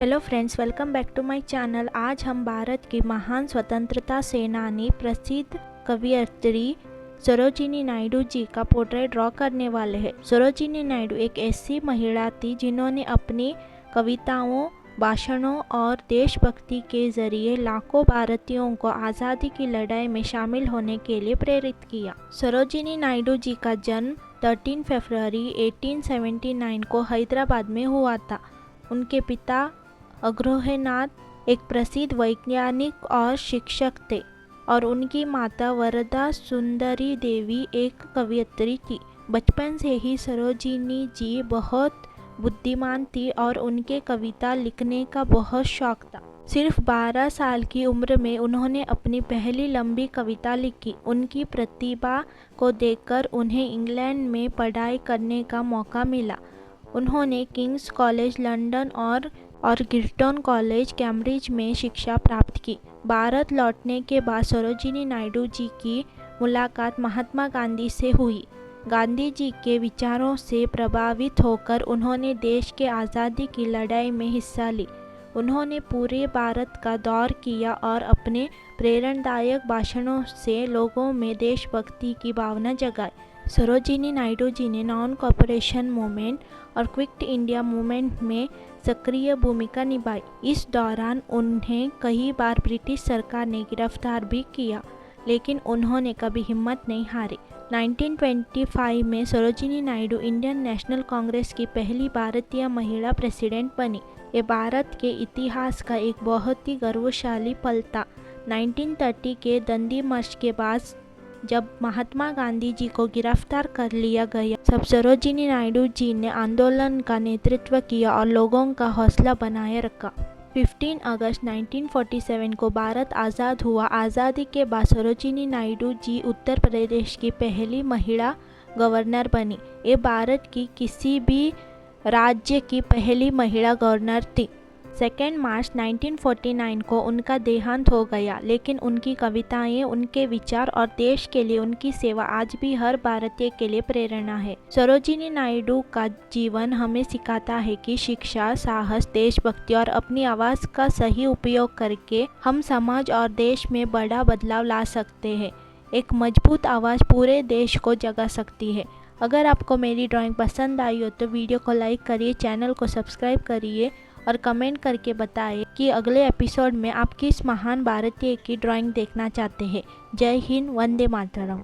Hello friends, welcome back to my channel. आज हम भारत की महान स्वतंत्रता सेनानी प्रसिद्ध कवयित्री सरोजिनी नायडू जी का पोर्ट्रेट ड्रॉ करने वाले हैं। सरोजिनी नायडू एक ऐसी महिला थी जिन्होंने अपनी कविताओं, भाषणों और देशभक्ति के जरिए लाखों भारतीयों को आज़ादी की लड़ाई में शामिल होने के लिए प्रेरित किया। सरोजिनी नायडू जी का जन्म 13 फरवरी 1879 को हैदराबाद में हुआ था। उनके पिता अग्रहोनाथ एक प्रसिद्ध वैज्ञानिक और शिक्षक थे और उनकी माता वरदा सुंदरी देवी एक कवयित्री थी। बचपन से ही सरोजिनी जी बहुत बुद्धिमान थी और उनके कविता लिखने का बहुत शौक था। सिर्फ 12 साल की उम्र में उन्होंने अपनी पहली लंबी कविता लिखी। उनकी प्रतिभा को देखकर उन्हें इंग्लैंड में पढ़ाई करने का मौका मिला। उन्होंने किंग्स कॉलेज लंदन और गिल्टन कॉलेज कैम्ब्रिज में शिक्षा प्राप्त की। भारत लौटने के बाद सरोजिनी नायडू जी की मुलाकात महात्मा गांधी से हुई। गांधी जी के विचारों से प्रभावित होकर उन्होंने देश के आज़ादी की लड़ाई में हिस्सा ली। उन्होंने पूरे भारत का दौर किया और अपने प्रेरणादायक भाषणों से लोगों में देशभक्ति की भावना जगाई। सरोजिनी नायडू जी ने नॉन कॉपरेशन मूवमेंट और क्विट इंडिया मूवमेंट में सक्रिय भूमिका निभाई। इस दौरान उन्हें कई बार ब्रिटिश सरकार ने गिरफ्तार भी किया, लेकिन उन्होंने कभी हिम्मत नहीं हारी। 1925 में सरोजिनी नायडू इंडियन नेशनल कांग्रेस की पहली भारतीय महिला प्रेसिडेंट बनी। ये भारत के इतिहास का एक बहुत ही गौरवशाली पल था। 1930 के दंडी मार्च के बाद जब महात्मा गांधी जी को गिरफ्तार कर लिया गया, तब सरोजिनी नायडू जी ने आंदोलन का नेतृत्व किया और लोगों का हौसला बनाए रखा। 15 अगस्त 1947 को भारत आज़ाद हुआ। आज़ादी के बाद सरोजिनी नायडू जी उत्तर प्रदेश की पहली महिला गवर्नर बनी। ये भारत की किसी भी राज्य की पहली महिला गवर्नर थी। 2 मार्च 1949 को उनका देहांत हो गया, लेकिन उनकी कविताएं, उनके विचार और देश के लिए उनकी सेवा आज भी हर भारतीय के लिए प्रेरणा है। सरोजिनी नायडू का जीवन हमें सिखाता है कि शिक्षा, साहस, देशभक्ति और अपनी आवाज़ का सही उपयोग करके हम समाज और देश में बड़ा बदलाव ला सकते हैं। एक मजबूत आवाज़ पूरे देश को जगा सकती है। अगर आपको मेरी ड्राइंग पसंद आई हो तो वीडियो को लाइक करिए, चैनल को सब्सक्राइब करिए और कमेंट करके बताएं कि अगले एपिसोड में आप किस महान भारतीय की ड्राइंग देखना चाहते हैं। जय हिंद, वंदे मातरम।